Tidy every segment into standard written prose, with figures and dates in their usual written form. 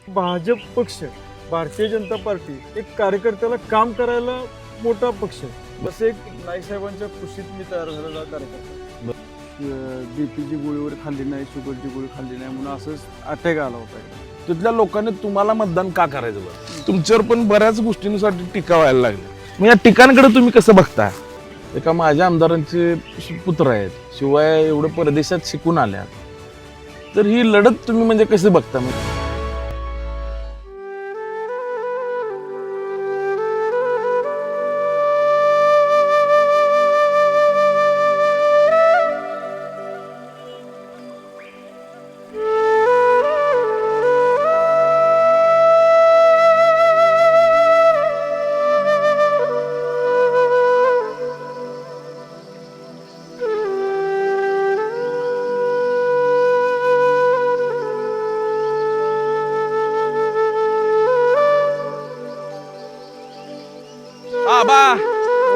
भाजप पक्ष, भारतीय जनता पार्टी एक कार्यकर्त्याला काम करायला मोठा पक्ष आहे. बस एक नाईकसाहेबांच्या कुशीत मी तयार झालेला कार्यकर्ता. बीपीची गोळी वगैरे खाल्ली नाही, शुगरची गोळी खाल्ली नाही म्हणून असंच अटॅक आला होता. तिथल्या लोकांनी तुम्हाला मतदान का करायचं बरं? तुमच्यावर पण बऱ्याच गोष्टींसाठी टीका व्हायला लागल्या. मग या टीकांकडे तुम्ही कसं बघता? एका माझ्या आमदारांचे पुत्र आहेत, शिवाय एवढं परदेशात शिकून आल्या, तर ही लढत तुम्ही म्हणजे कसे बघता?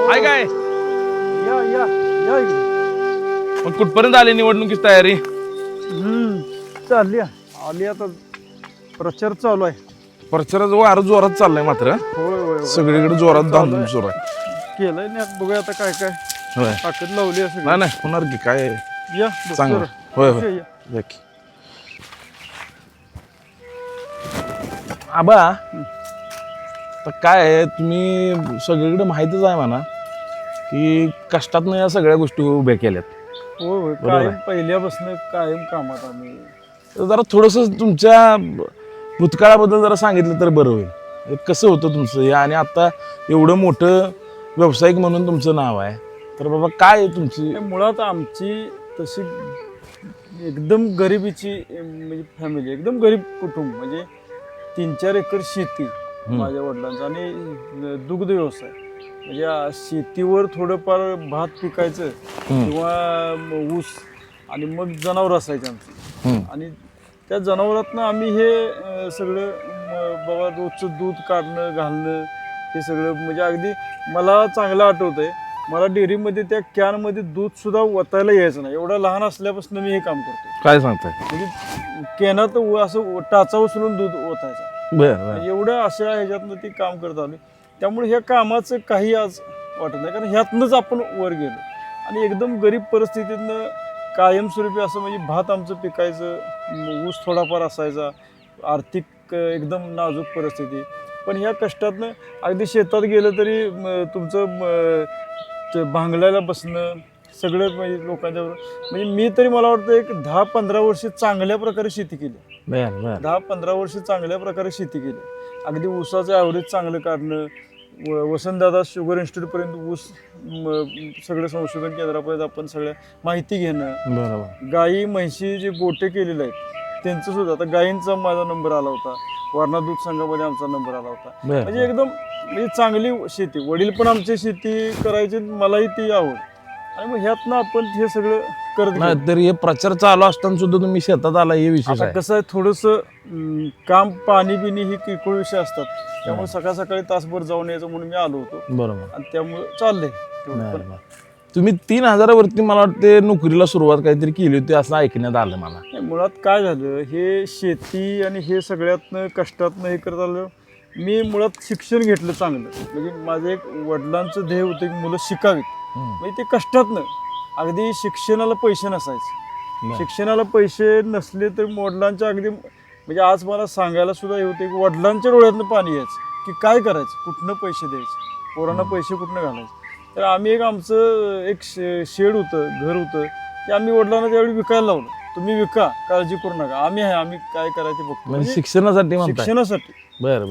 हाय काय या या या इकडे. मग कुठपर्यंत आली निवडणुकीची तयारी? चालली आली आता, प्रचार चालू आहे. प्रचाराचं वारं जोरात चाललंय मात्र. होय होय सगळीकडे जोरात धामधूम सुरू आहे. केलंय ना, बघूया आता काय काय होय. ताकद लावली आहे नाही नाही होणार की काय या चांगलं. बस होय जरा. होय या. या की. आबा तर काय आहे, तुम्ही सगळीकडे माहितीच आहे म्हणा की कष्टातनं या सगळ्या गोष्टी उभ्या केल्यात. होय होय बरोबर कायम आहे. पहिल्यापासून कायम कामात आम्ही. तर जरा थोडंसं तुमच्या भूतकाळाबद्दल जरा सांगितलं तर बरं होईल. हे कसं होतं तुमचं हे, आणि आता एवढं मोठं व्यावसायिक म्हणून तुमचं नाव आहे, तर बाबा काय आहे तुमची? मुळात आमची तशी एकदम गरिबीची म्हणजे फॅमिली, एकदम गरीब कुटुंब. म्हणजे 3-4 एकर शेती माझ्या वडिलांचा आणि दुग्ध व्यवसाय. म्हणजे शेतीवर थोडंफार भात पिकायचं किंवा ऊस, आणि मग जनावर असायचे आमची. आणि त्या जनावरातनं आम्ही हे सगळं बाबा रोजचं दूध काढणं घालणं हे सगळं. म्हणजे अगदी मला चांगलं आठवतंय, मला डेअरीमध्ये त्या कॅनमध्ये दूध सुद्धा ओतायला यायचं नाही. एवढं लहान असल्यापासून मी हे काम करतो. काय सांगताय? म्हणजे कॅनात असं टाचा उचलून दूध ओतायचं. बरं एवढं अशा ह्याच्यातनं ते काम करत आलो. त्यामुळे ह्या कामाचं काही आज वाटत नाही, कारण ह्यातनंच आपण वर गेलो. आणि एकदम गरीब परिस्थितीतनं कायमस्वरूपी असं म्हणजे भात आमचं पिकायचं, ऊस थोडाफार असायचा, आर्थिक एकदम नाजूक परिस्थिती. पण ह्या कष्टातनं अगदी शेतात गेलं तरी तुमचं भांगलायला बसणं सगळं, म्हणजे लोकांच्या म्हणजे मी तरी मला वाटतं एक 10-15 वर्ष चांगल्या प्रकारे शेती केली. 10-15 वर्ष चांगल्या प्रकारे शेती केली. अगदी ऊसाचं ॲव्हरेज चांगलं काढणं, वसंतदादा शुगर इन्स्टिट्यूटपर्यंत ऊस सगळं संशोधन केंद्रापर्यंत आपण सगळ्या माहिती घेणं. बरोबर. गाई म्हैशी जे गोटे केलेले आहेत त्यांचं सुद्धा, आता गायींचा माझा नंबर आला होता, वारणा दूध संघामध्ये आमचा नंबर आला होता. म्हणजे एकदम म्हणजे चांगली शेती. वडील पण आमची शेती करायची, मलाही ती आवड. आणि मग ह्यातनं आपण हे सगळं करत नाही तर हे प्रचार चालू असताना सुद्धा तुम्ही शेतात आला हे विशेष आहे. कसं आहे, थोडंसं काम पाणी बिणी ही किरकोळ विषय असतात. त्यामुळे सकाळ सकाळी तासभर जाऊन यायचं म्हणून मी आलो होतो. बरोबर. आणि त्यामुळे चाललंय तेवढं. पण तुम्ही 3,000 वरती मला वाटते नोकरीला सुरुवात काहीतरी केली होती असं ऐकण्यात आलं मला. नाही, मुळात काय झालं, हे शेती आणि हे सगळ्यातनं कष्टातनं हे करत आलं. मी मुळात शिक्षण घेतलं चांगलं. म्हणजे माझं एक वडिलांचं ध्येय होतं की मुलं शिकावीत. म्हणजे ते कष्टातनं, अगदी शिक्षणाला पैसे नसायचे. शिक्षणाला पैसे नसले तर वडिलांच्या अगदी म्हणजे आज मला सांगायला सुद्धा हे होते की वडिलांच्या डोळ्यातनं पाणी यायचं की काय करायचं, कुठनं पैसे द्यायचे, पोरांना पैसे कुठनं घालायचे. तर आम्ही आमचं एक शेड होतं, घर होतं, ते आम्ही वडिलांना त्यावेळी विकायला लावलं. तुम्ही विका, काळजी करू नका, आम्ही काय करायचं बघतो. म्हणजे शिक्षणासाठी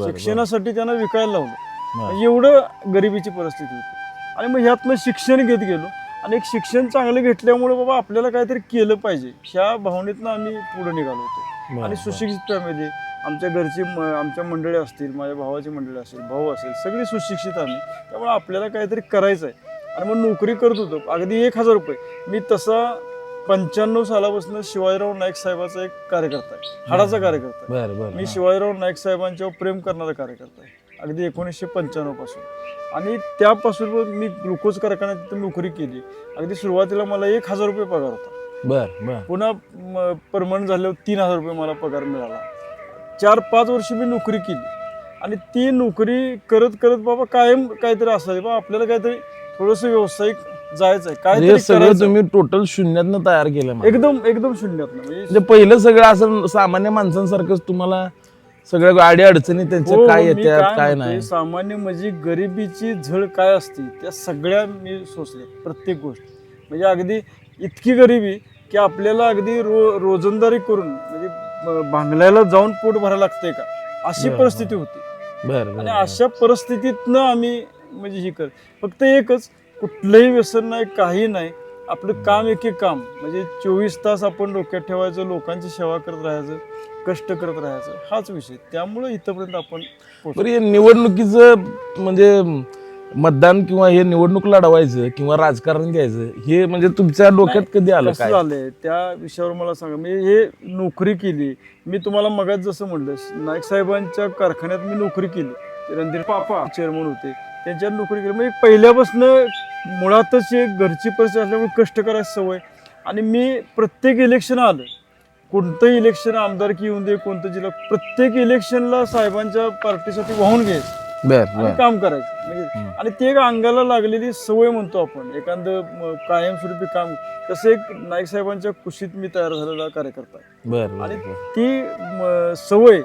शिक्षणासाठी त्यांना विकायला लावलं. एवढं गरिबीची परिस्थिती होती. आणि मग ह्यातनं शिक्षण घेत गेलो. आणि एक शिक्षण चांगलं घेतल्यामुळे बाबा आपल्याला काहीतरी केलं पाहिजे ह्या भावनेतनं आम्ही पुढे निघालो होतो. आणि सुशिक्षित फॅमिली, आमच्या घरची आमच्या मंडळी असतील, माझ्या भावाची मंडळी असेल, भाऊ असेल, सगळी सुशिक्षित आम्ही. त्यामुळे आपल्याला काहीतरी करायचं आहे. आणि मग नोकरी करत होतो. अगदी 1,000 रुपये. मी तसा 95 सालापासून शिवाजीराव नाईक साहेबाचा एक कार्यकर्ता आहे, हाडाचा कार्यकर्ता आहे. मी शिवाजीराव नाईक साहेबांच्यावर प्रेम करणारा कार्यकर्ता आहे अगदी 1995 पासून. आणि त्यापासून मी ग्लुकोज कारखान्यात तिथं नोकरी केली. अगदी सुरुवातीला मला 1,000 रुपये पगार होता. पुन्हा परमनंट झाल्यावर 3,000 रुपये मला पगार मिळाला. 4-5 वर्ष मी नोकरी केली आणि ती नोकरी करत करत बाबा कायम काहीतरी असायचं बाबा आपल्याला काहीतरी थोडंसं व्यावसायिक जायचं आहे हे काहीतरी सगळं करायचं. तुम्ही टोटल शून्यातनं तयार केलं मला. एकदम एकदम शून्यात म्हणजे म्हणजे पहिलं सगळं असं सामान्य माणसांसारखंच तुम्हाला सगळ्या गाडी अडचणी त्यांच्या हो, काय मी येतात काय म्हणतोय, नाही. सामान्य म्हणजे गरिबीची झळ काय असते त्या सगळ्या मी सोसल्या प्रत्येक गोष्ट म्हणजे अगदी इतकी गरिबी की आपल्याला अगदी रोजंदारी करून म्हणजे भांगल्याला जाऊन पोट भरायला लागतंय का अशी बरं, परिस्थिती होती. बरं आणि बरं अशा परिस्थितीतनं आम्ही म्हणजे ही कर फक्त एकच कुठलंही व्यसन नाही काही नाही आपलं काम एक एक काम म्हणजे 24 तास आपण डोक्यात ठेवायचं लोकांची सेवा करत राहायचं कष्ट करत राहायचं हाच विषय त्यामुळे इथपर्यंत आपण पोहोचलो. बरं हे निवडणुकीचं म्हणजे मतदान किंवा हे निवडणूक लढवायचं किंवा राजकारण घ्यायचं हे म्हणजे तुमच्या डोक्यात कधी आलं कसं काय? झालंय त्या विषयावर मला सांगा मी हे नोकरी केली मी तुम्हाला मगाच जसं म्हणलं नाईक साहेबांच्या कारखान्यात मी नोकरी केली ते रणधीर पापा चेअरमन होते त्यांच्यात नोकरी केली म्हणजे पहिल्यापासून मुळातच एक घरची परिस्थिती असल्यामुळे कष्ट करायची सवय आणि मी प्रत्येक इलेक्शन आलं कोणतंही इलेक्शन आमदारकी येऊन दे कोणतं जिल्हा प्रत्येक इलेक्शनला साहेबांच्या पार्टीसाठी वाहून घ्यायचं आणि काम करायचं म्हणजे आणि ते एक अंगाला लागलेली सवय म्हणतो आपण एखादं कायमस्वरूपी काम तसं एक नाईक साहेबांच्या कुशीत मी तयार झालेला कार्यकर्ता आहे. बरं आणि बरं ती सवय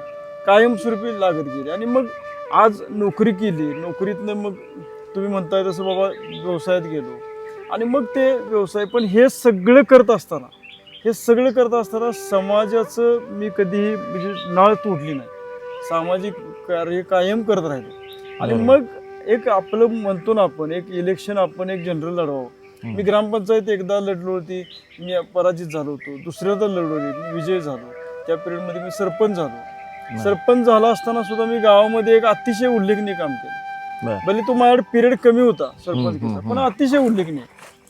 कायमस्वरूपी लागत गेली आणि मग आज नोकरी केली नोकरीतनं मग तुम्ही म्हणताय तसं बाबा व्यवसायात गेलो आणि मग ते व्यवसाय पण हे सगळं करत असताना समाजाचं मी कधीही म्हणजे नाळ तोडली नाही सामाजिक कार्य कायम करत राहिलो आणि मग एक आपलं म्हणतो ना आपण एक इलेक्शन आपण एक जनरल लढवावं मी ग्रामपंचायत एकदा लढलो होती मी पराजित झालो होतो दुसऱ्यादा लढवली मी विजय झालो त्या पिरियडमध्ये मी सरपंच झालो सरपंच झाला असताना सुद्धा मी गावामध्ये एक अतिशय उल्लेखनीय काम केलं भले तो माझ्याकडे पिरियड कमी होता सरपंच पण अतिशय उल्लेखनीय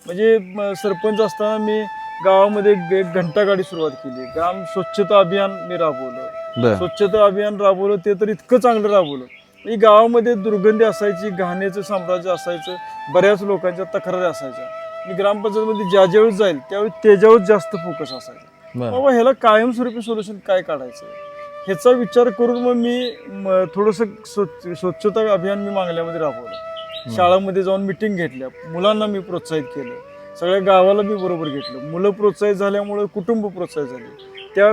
म्हणजे सरपंच असताना मी गावामध्ये एक घंटा गाडी सुरुवात केली ग्राम स्वच्छता अभियान मी राबवलं स्वच्छता अभियान राबवलं ते तर इतकं चांगलं राबवलं म्हणजे गावामध्ये दुर्गंधी असायची घाण्याचं साम्राज्य असायचं बऱ्याच लोकांच्या तक्रारी असायच्या मी ग्रामपंचायतमध्ये ज्यावेळेस जाईल त्यावेळी त्याच्यावर जास्त फोकस असायचा बाबा ह्याला कायमस्वरूपी सोल्युशन काय काढायचं ह्याचा विचार करून मग मी थोडंसं स्वच्छता अभियान मी मागल्यामध्ये राबवलं शाळांमध्ये जाऊन मिटिंग घेतल्या मुलांना मी प्रोत्साहित केलं सगळ्या गावाला मी बरोबर घेतलं मुलं प्रोत्साहित झाल्यामुळे कुटुंब प्रोत्साहित झाले त्या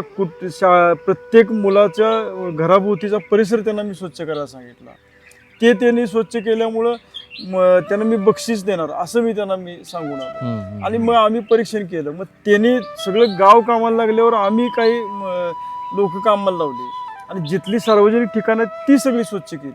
प्रत्येक मुलाच्या घराभोवतीचा परिसर त्यांना मी स्वच्छ करायला सांगितला ते त्यांनी स्वच्छ केल्यामुळं त्यांना मी बक्षीस देणार असं मी त्यांना सांगून आलो आणि मग आम्ही परीक्षण केलं मग त्यांनी सगळं गाव कामाला लागल्यावर आम्ही काही लोक कामाला लावले आणि जिथली सार्वजनिक ठिकाणं ती सगळी स्वच्छ केली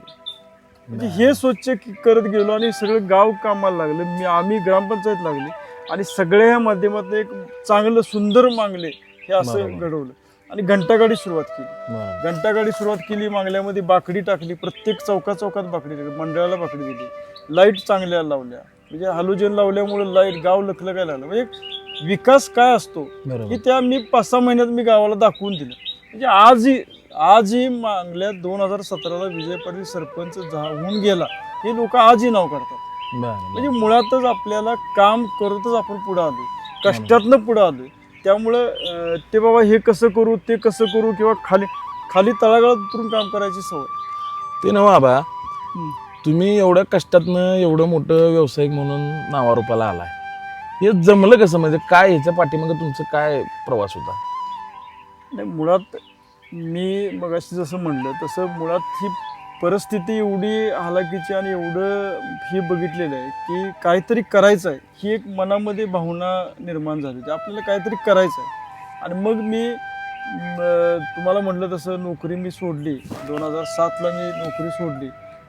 म्हणजे हे स्वच्छ करत गेलो आणि सगळं गाव कामाला लागलं आम्ही ग्रामपंचायत लागली आणि सगळ्या ह्या माध्यमातून एक चांगलं सुंदर मांगले हे असं घडवलं आणि घंटागाडी सुरुवात केली मांगल्यामध्ये बाकडी टाकली प्रत्येक चौकात बाकडी टाकली मंडळाला बाकडी दिली लाईट चांगल्या लावल्या म्हणजे हॅलोजन लावल्यामुळे लाईट गाव लखलखायला लागलं म्हणजे विकास काय असतो की त्या मी 5-6 महिन्यात मी गावाला दाखवून दिलं म्हणजे आजही मांगल्यात 2017ला विजय पाटील सरपंच होऊन गेला हे लोक आजही नाव काढतात म्हणजे मुळातच आपल्याला काम करतच आपण पुढे आलोय कष्टातनं पुढे आलोय त्यामुळं ते बाबा हे कसं करू ते कसं करू किंवा खाली तळागाळात उतरून काम करायची सवय ते ना बाबा तुम्ही एवढ्या कष्टातनं एवढं मोठं व्यावसायिक म्हणून नावारूपाला आलाय हे जमलं कसं म्हणजे काय ह्याच्या पाठीमागे तुमचं काय प्रवास होता? नाही मुळात मी मगाशी जसं म्हणलं तसं मुळात ही परिस्थिती एवढी हालाकीची आणि एवढं हे बघितलेलं आहे की काहीतरी करायचं आहे ही एक मनामध्ये भावना निर्माण झाली होती आपल्याला काहीतरी करायचं आहे आणि मग मी तुम्हाला म्हटलं तसं नोकरी मी सोडली 2007ला मी नोकरी सोडली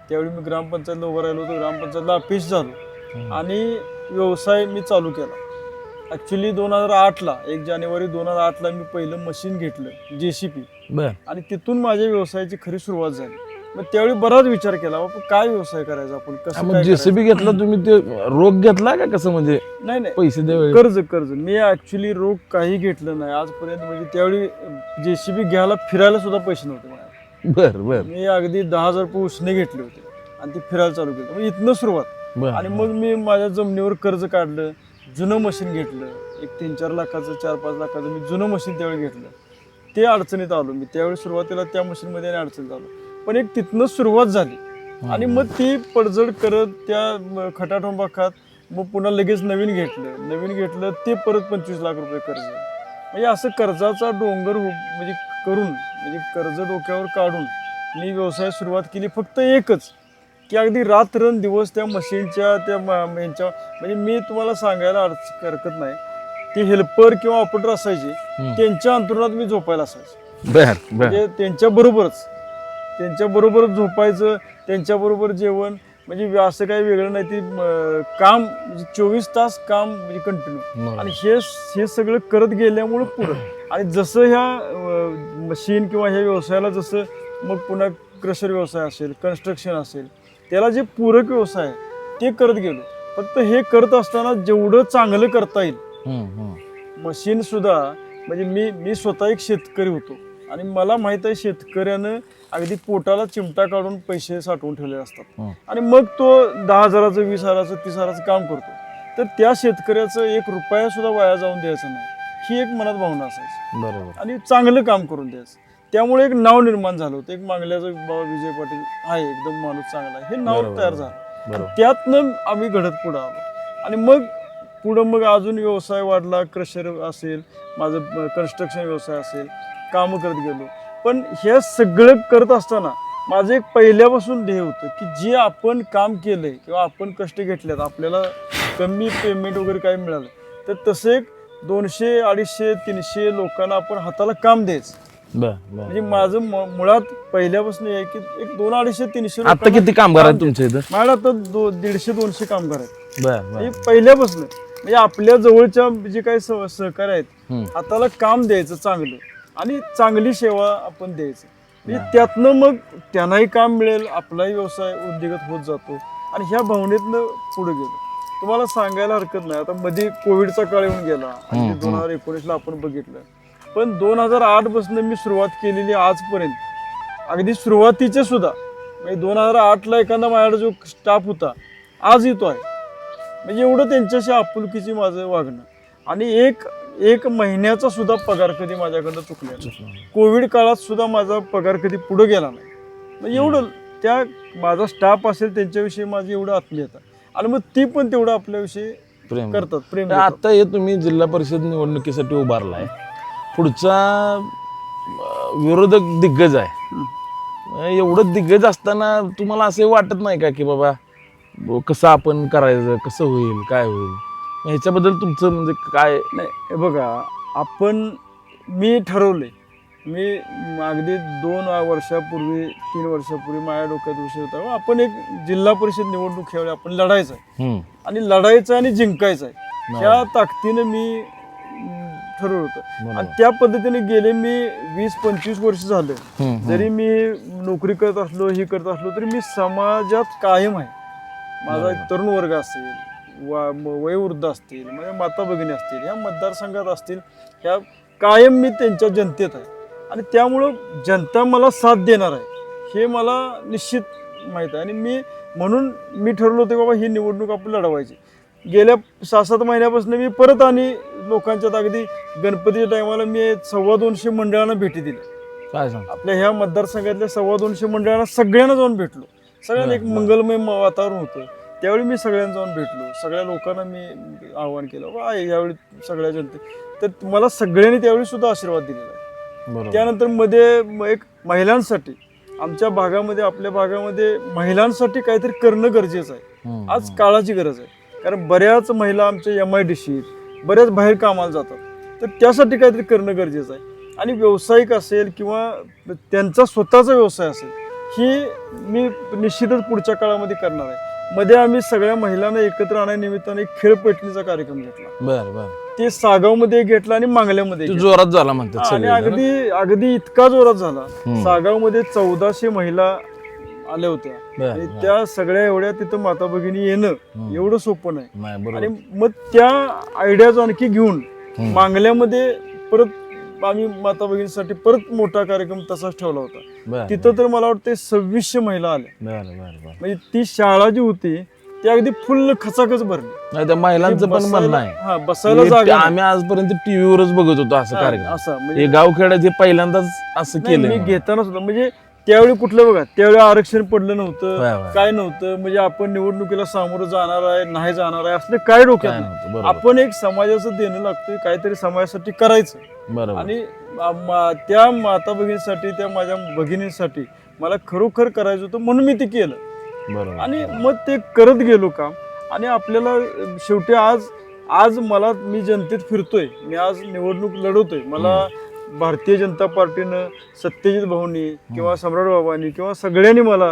त्यावेळी मी ग्रामपंचायतला उभं राहिलो होतो ग्रामपंचायतला अपेक्ष झालो आणि व्यवसाय मी चालू केला ॲक्च्युली 2008ला 1 जानेवारी 2008ला मी पहिलं मशीन घेतलं JCP आणि तिथून माझ्या व्यवसायाची खरी सुरुवात झाली मग त्यावेळी बराच विचार केला बाबा काय व्यवसाय करायचा आपण कसं JCP घेतला तुम्ही ते रोख घेतला का कसं म्हणजे नाही पैसे कर्ज मी ॲक्च्युली रोख काही घेतलं नाही आजपर्यंत म्हणजे त्यावेळी JCP घ्यायला फिरायला सुद्धा पैसे नव्हते मला बर मी अगदी 10,000 रुपये उसने घेतले होते आणि ते फिरायला चालू केलं मग इथनं सुरुवात आणि मग मी माझ्या जमिनीवर कर्ज काढलं जुनं मशीन घेतलं एक 3-4 लाखाचं 4-5 लाखाचं मी जुनं मशीन त्यावेळी घेतलं ते अडचणीत आलो मी त्यावेळी सुरुवातीला त्या मशीनमध्ये आणि अडचणीत आलो पण एक तिथनं सुरुवात झाली आणि मग ती पडझड करत त्या खटाटोंबा खात मग पुन्हा लगेच नवीन घेतलं ते परत 25 लाख रुपये कर्ज म्हणजे असं कर्जाचा डोंगर म्हणजे करून म्हणजे कर्ज डोक्यावर काढून मी व्यवसाय सुरुवात केली फक्त एकच की अगदी रात्रंदिवस त्या मशीनच्या त्या ह्यांच्या म्हणजे मी तुम्हाला सांगायला हरकत नाही ते हेल्पर किंवा ऑपरेटर असायचे त्यांच्या अंतरुणात मी झोपायला असायचं म्हणजे त्यांच्याबरोबरच झोपायचं त्यांच्याबरोबर जेवण म्हणजे असं काही वेगळं नाही ती काम म्हणजे 24 तास काम म्हणजे कंटिन्यू आणि हे सगळं करत गेल्यामुळं पुढं आणि जसं ह्या मशीन किंवा ह्या व्यवसायाला जसं मग पुन्हा क्रशर व्यवसाय असेल कन्स्ट्रक्शन असेल त्याला जे पूरक व्यवसाय आहे ते करत गेलो फक्त हे करत असताना जेवढं चांगलं करता येईल मशीन सुद्धा म्हणजे मी स्वतः एक शेतकरी होतो आणि मला माहित आहे शेतकऱ्यानं अगदी पोटाला चिमटा काढून पैसे साठवून ठेवलेले असतात आणि मग तो 10,000चं 20,000चं 30,000चं काम करतो तर त्या शेतकऱ्याचं 1 रुपया सुद्धा वाया जाऊन द्यायचं नाही ही एक मनात भावना असायची बरोबर आणि चांगलं काम करून द्यायचं त्यामुळे एक नाव निर्माण झालं होतं एक मांगल्याचं बाबा विजय पाटील आहे एकदम माणूस चांगला आहे हे नाव तयार झालं आणि त्यातनं आम्ही घडत पुढं आलो आणि मग अजून व्यवसाय वाढला क्रशर असेल माझं कन्स्ट्रक्शन व्यवसाय असेल कामं करत गेलो पण हे सगळं करत असताना माझं एक पहिल्यापासून ध्येय होतं की जे आपण काम केलंय किंवा आपण कष्ट घेतलेत आपल्याला कमी पेमेंट वगैरे काही मिळालं तर तसं एक 200, 250, 300 लोकांना आपण हाताला काम द्यायचं म्हणजे माझं मुळात पहिल्यापासून आहे की एक 200, 250, 300 आता किती कामगार आहेत तुमच्या इथं माझ्या आता 150-200 कामगार आहेत म्हणजे पहिल्यापासून म्हणजे आपल्या जवळच्या जे काही सहकारी आहेत हाताला काम द्यायचं चांगलं आणि चांगली सेवा आपण द्यायचं म्हणजे त्यातनं मग त्यांनाही काम मिळेल आपलाही व्यवसाय उद्योगात होत जातो आणि ह्या भावनेतनं पुढे गेलो तुम्हाला सांगायला हरकत नाही आता मध्ये कोविडचा काळ येऊन गेला आणि 2019ला आपण बघितलं पण 2008 पासून मी सुरुवात केलेली आजपर्यंत अगदी सुरुवातीचे सुद्धा म्हणजे 2008ला एखादा माझ्याकडे जो स्टाफ होता आज येतो आहे म्हणजे एवढं त्यांच्याशी आपुलकीची माझं वागणं आणि एक महिन्याचा सुद्धा पगार कधी माझ्याकडनं चुकला नाही कोविड काळात सुद्धा माझा पगार कधी पुढे गेला नाही म्हणजे एवढं त्या माझा स्टाफ असेल त्यांच्याविषयी माझी एवढं आत्मीयता आणि मग ती पण तेवढं आपल्याविषयी करतात प्रेम आता हे तुम्ही जिल्हा परिषद निवडणुकीसाठी उभारलाय पुढचा विरोधक दिग्गज आहे एवढं दिग्गज असताना तुम्हाला असं वाटत नाही का की बाबा कसं आपण करायचं कसं होईल काय होईल ह्याच्याबद्दल तुमचं म्हणजे काय नाही हे बघा मी ठरवले मी अगदी 2 वर्षापूर्वी 3 वर्षापूर्वी माझ्या डोक्यात विषय होता आपण एक जिल्हा परिषद निवडणूक ह्यावेळी आपण लढायचं आहे आणि लढायचं आणि जिंकायचं आहे ह्या ताकदीनं मी ठरवलं होतं आणि त्या पद्धतीने गेले मी 20-25 वर्ष झालं जरी मी नोकरी करत असलो ही करत असलो तरी मी समाजात कायम आहे माझा एक तरुण वर्ग असेल वयोवृद्ध असतील म्हणजे माता भगिनी असतील ह्या मतदारसंघात असतील ह्या कायम मी त्यांच्या जनतेत आहे आणि त्यामुळं जनता मला साथ देणार आहे हे मला निश्चित माहीत आहे आणि म्हणून मी ठरवलं होतं बाबा ही निवडणूक आपण लढवायची गेल्या 6-7 महिन्यापासून मी परत आणि लोकांच्यात अगदी गणपतीच्या टायमाला मी 250 मंडळांना भेटी दिल्या काय सांग आपल्या ह्या मतदारसंघातल्या 250 मंडळांना सगळ्यांना जाऊन भेटलो सगळ्यांना एक मंगलमय वातावरण होतं त्यावेळी मी सगळ्यांना जाऊन भेटलो सगळ्या लोकांना मी आवाहन केलं बा यावेळी सगळ्या जनते तर मला सगळ्यांनी त्यावेळी सुद्धा आशीर्वाद दिलेला आहे त्यानंतर मध्ये एक महिलांसाठी आमच्या भागामध्ये आपल्या भागामध्ये महिलांसाठी काहीतरी करणं गरजेचं आहे आज काळाची गरज आहे कारण बऱ्याच महिला आमच्या MIDC बऱ्याच बाहेर कामाला जातात तर त्यासाठी काहीतरी करणं गरजेचं आहे आणि व्यावसायिक असेल किंवा त्यांचा स्वतःचा व्यवसाय असेल ही मी निश्चितच पुढच्या काळामध्ये करणार आहे मध्ये आम्ही सगळ्या महिलांना एकत्र आणण्यानिमित्ताने एक खेळ पैठणीचा कार्यक्रम घेतला ते सागावमध्ये घेतला आणि मांगल्यामध्ये जोरात झाला म्हणतात आणि अगदी इतका जोरात झाला सागावमध्ये 1400 महिला आल्या होत्या त्या सगळ्या एवढ्या तिथं माता भगिनी येणं एवढं सोपं नाही आणि मग त्या आयडियाज आणखी घेऊन मांगल्यामध्ये परत आम्ही माता भगिनीसाठी परत मोठा कार्यक्रम तसाच ठेवला होता तिथं तर मला वाटतं 2600 महिला आल्या म्हणजे ती शाळा जी होती ते अगदी फुल खचाखच भरली. नाही त्या महिलांचं पण म्हणणं आहे हा बसायला हे जागा आम्ही आजपर्यंत टीव्हीवरच बघत होतो असं नाही. कार्यक्रम. असं हे म्हणजे गावखेड्यात हे पहिल्यांदाच असं नाही, केलं मी घेताना सुद्धा म्हणजे त्यावेळी कुठलं बघा त्यावेळी आरक्षण पडलं नव्हतं, होय, होय. काय नव्हतं. म्हणजे आपण निवडणुकीला सामोरं जाणार आहे नाही जाणार आहे असलं काय डोक्यात काय नाही. नव्हतं, बरोबर आपण एक समाजाचं देणं लागतोय, काहीतरी समाजासाठी करायचं. बरोबर आणि त्या माता भगिनीसाठी त्या माझ्या भगिनीसाठी मला खरोखर करायचं होतं म्हणून मी ते केलं. बरोबर आणि मग ते करत गेलो काम. आणि आपल्याला शेवटी आज मी जनतेत फिरतोय, मी आज निवडणूक लढवतोय. मला भारतीय जनता पार्टीनं सत्यजित भाऊंनी किंवा सम्राट बाबांनी किंवा सगळ्यांनी मला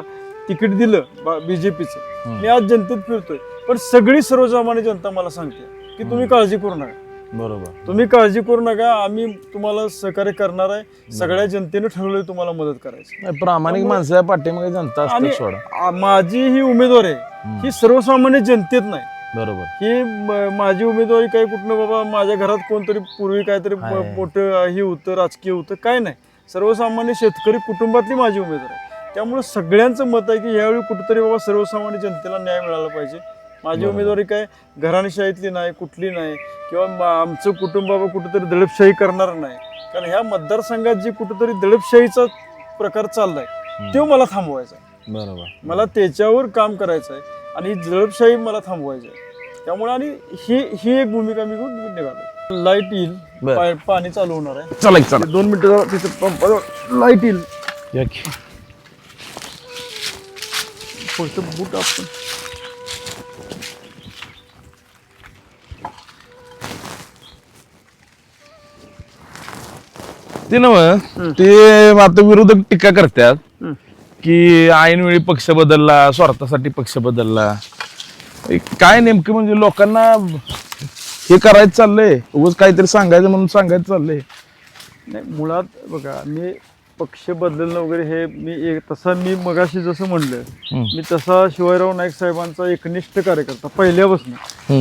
तिकीट दिलं बीजेपीचं. मी आज जनतेत फिरतोय, पण सगळी सर्वसामान्य जनता मला सांगते की तुम्ही काळजी करू नका, बरोबर तुम्ही काळजी करू नका, आम्ही तुम्हाला सहकार्य करणार आहे. सगळ्या जनतेने ठरवलंय तुम्हाला मदत करायची. नाही, प्रामाणिक माणसं या पाठीमागे जनता आणि असते सोडा. माझी ही उमेदवार आहे ही सर्वसामान्य जनतेत नाही. बरोबर ही माझी उमेदवारी काही कुठनं बाबा माझ्या घरात कोणतरी पूर्वी काहीतरी आहे. मोठं हे होतं राजकीय होतं काय नाही. सर्वसामान्य शेतकरी कुटुंबातली माझी उमेदवार आहे. त्यामुळे सगळ्यांचं मत आहे की यावेळी कुठेतरी बाबा सर्वसामान्य जनतेला न्याय मिळाला पाहिजे. माझी बरोबर. उमेदवारी काय घराणेशाहीतली नाही, कुठली नाही, किंवा आमचं कुटुंब बाबा कुठेतरी दडपशाही करणार नाही. कारण ह्या मतदारसंघात जी कुठेतरी दडपशाहीचा प्रकार चाललाय तो मला थांबवायचा आहे. बरोबर मला त्याच्यावर काम करायचं आहे आणि ही दडपशाही मला थांबवायची आहे. त्यामुळे आणि ही एक भूमिका मी घेऊन निघालो. लाईट येईल, बरं. पाणी चालू होणार आहे. चला चला 2 मिनिटं तिथे पंपावर लाईट येईल. या की. पुढचं बूट आपण ते नव ते आता विरोधक टीका करतात हं. की ऐनवेळी पक्ष बदलला, स्वार्थासाठी पक्ष बदलला. काय नेमकं म्हणजे लोकांना हे करायचं चाललंय, उगाच काहीतरी सांगायचं म्हणून सांगायचं चाललंय. नाही, मुळात बघा मी पक्ष बदलणं वगैरे हे मी मगाशी जसं म्हणलं मी तसा शिवाजीराव नाईक साहेबांचा एकनिष्ठ कार्यकर्ता पहिल्यापासून.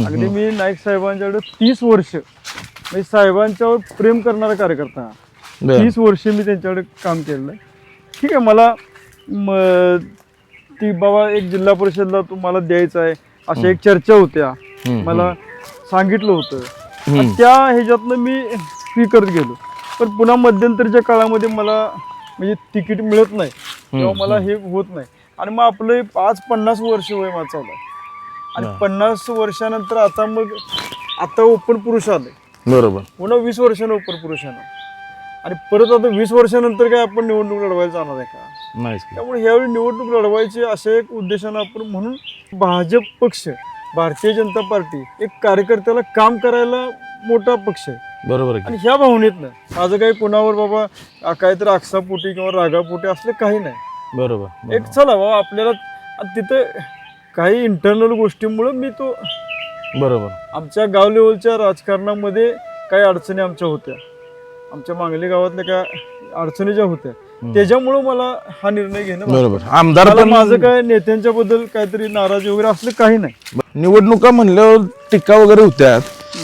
अगदी मी नाईक साहेबांच्याकडे 30 वर्ष म्हणजे साहेबांच्यावर प्रेम करणारा कार्यकर्ता. 30 वर्ष मी त्यांच्याकडे काम केलेलं आहे. ठीक आहे, मला ती बाबा एक जिल्हा परिषदला तुम्हाला द्यायचं आहे अशा एक चर्चा होत्या, मला सांगितलं होतं. आणि त्या ह्याच्यातनं मी स्वीकारत गेलो. पण पुन्हा मध्यंतरीच्या काळामध्ये मला म्हणजे तिकीट मिळत नाही किंवा मला हे होत नाही. आणि मग आपलं आज 50 वर्ष वय माझं चालू आहे. आणि 50 वर्षानंतर आता ओपन पुरुष आले, बरोबर पुन्हा 20 वर्षानं ओपन पुरुष आला. आणि परत आता 20 वर्षानंतर काय आपण निवडणूक लढवायला जाणार आहे का? नाही. त्यामुळे ह्यावेळी निवडणूक लढवायची अशा एक उद्देशानं आपण म्हणून भाजप पक्ष, भारतीय जनता पार्टी एक कार्यकर्त्याला काम करायला मोठा पक्ष आहे. बरोबर आहे. आणि ह्या भावनेतनं माझं काही कोणावर बाबा काहीतरी आक्षापोटी किंवा रागापोटी असलं काही नाही. बरोबर एक चला बाबा आपल्याला तिथं काही इंटरनल गोष्टींमुळे मी तो बरोबर आमच्या गाव लेवलच्या राजकारणामध्ये काही अडचणी आमच्या होत्या, आमच्या मांगली गावातल्या काय अडचणी ज्या होत्या त्याच्यामुळं मला हा निर्णय घेणं. बरोबर. आमदार मला पण माझं काय नेत्यांच्या बद्दल काहीतरी नाराजी वगैरे असलं काही नाही. निवडणुका म्हणल्यावर टीका वगैरे होत्या,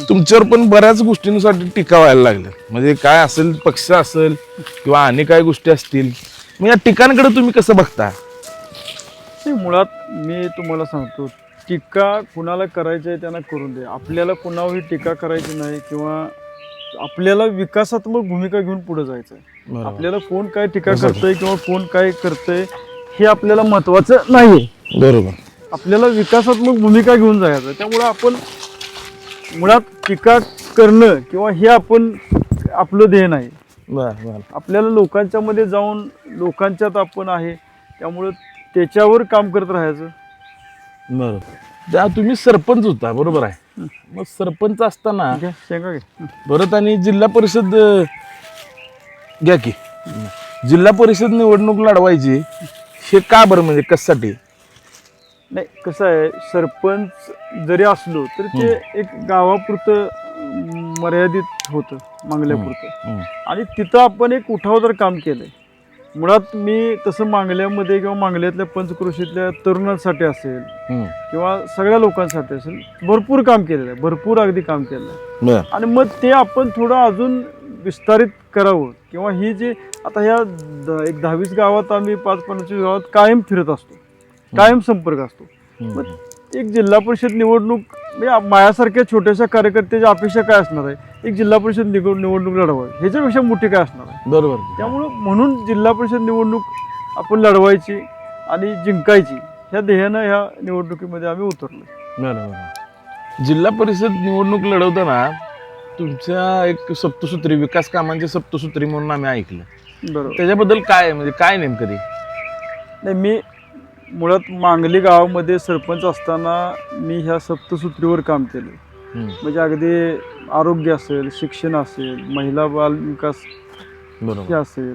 तुमच्यावर पण बऱ्याच गोष्टींसाठी टीका व्हायला लागल्या. म्हणजे काय असेल, पक्ष असेल किंवा आणि काय गोष्टी असतील, मग या टीकांकडे तुम्ही कसं बघता? मुळात मी तुम्हाला सांगतो, टीका कुणाला करायची आहे त्यांना करून दे. आपल्याला कुणावरही टीका करायची नाही किंवा आपल्याला विकासात्मक भूमिका घेऊन पुढे जायचं आहे. आपल्याला कोण काय टीका करतंय किंवा कोण काय करतंय हे आपल्याला महत्वाचं नाही. बरोबर. आपल्याला विकासात्मक भूमिका घेऊन जायचं. त्यामुळे आपण मुळात टीका करणं किंवा हे आपलं ध्येय नाही. आपल्याला लोकांच्या मध्ये जाऊन लोकांच्यात आपण आहे, त्यामुळं त्याच्यावर काम करत राहायचं. बरोबर. त्या तुम्ही सरपंच होता, बरोबर आहे. मग सरपंच असताना शेंगा घे. परत आणि जिल्हा परिषद घ्या की, जिल्हा परिषद निवडणूक लढवायची हे का बरं, म्हणजे कशासाठी? नाही, कसं आहे, सरपंच जरी असलो तरी ते एक गावापुरतं मर्यादित होतं, मांगल्यापुरतं. आणि तिथं आपण एक उठावदार काम केलंय. मुळात मी तसं मांगल्यामध्ये किंवा मांगल्यातल्या पंचक्रोशीतल्या तरुणांसाठी असेल किंवा सगळ्या लोकांसाठी असेल भरपूर काम केलेलं आहे, भरपूर अगदी काम केलेलं आहे. आणि मग ते आपण थोडं अजून विस्तारित करावं किंवा ही जी आता ह्या एक 10-20 गावात आम्ही 5-25 गावात कायम फिरत असतो, कायम संपर्क असतो. मग एक जिल्हा परिषद निवडणूक म्हणजे माझ्यासारख्या छोट्याशा कार्यकर्त्याची अपेक्षा काय असणार आहे, एक जिल्हा परिषद निवडणूक लढवावी ह्याच्यापेक्षा मोठी काय असणार आहे. बरोबर. त्यामुळं म्हणून जिल्हा परिषद निवडणूक आपण लढवायची आणि जिंकायची ह्या ध्येयानं ह्या निवडणुकीमध्ये आम्ही उतरलो. बरोबर. जिल्हा परिषद निवडणूक लढवताना तुमच्या एक सप्तसूत्री, विकास कामांचे सप्तसूत्री म्हणून आम्ही ऐकलं. बरोबर. त्याच्याबद्दल काय आहे, म्हणजे काय नेमकं ते? नाही, मी मुळात मांगली गावामध्ये सरपंच असताना मी ह्या सप्तसूत्रीवर काम केलं. म्हणजे अगदी आरोग्य असेल, शिक्षण असेल, महिला बाल विकास हे असेल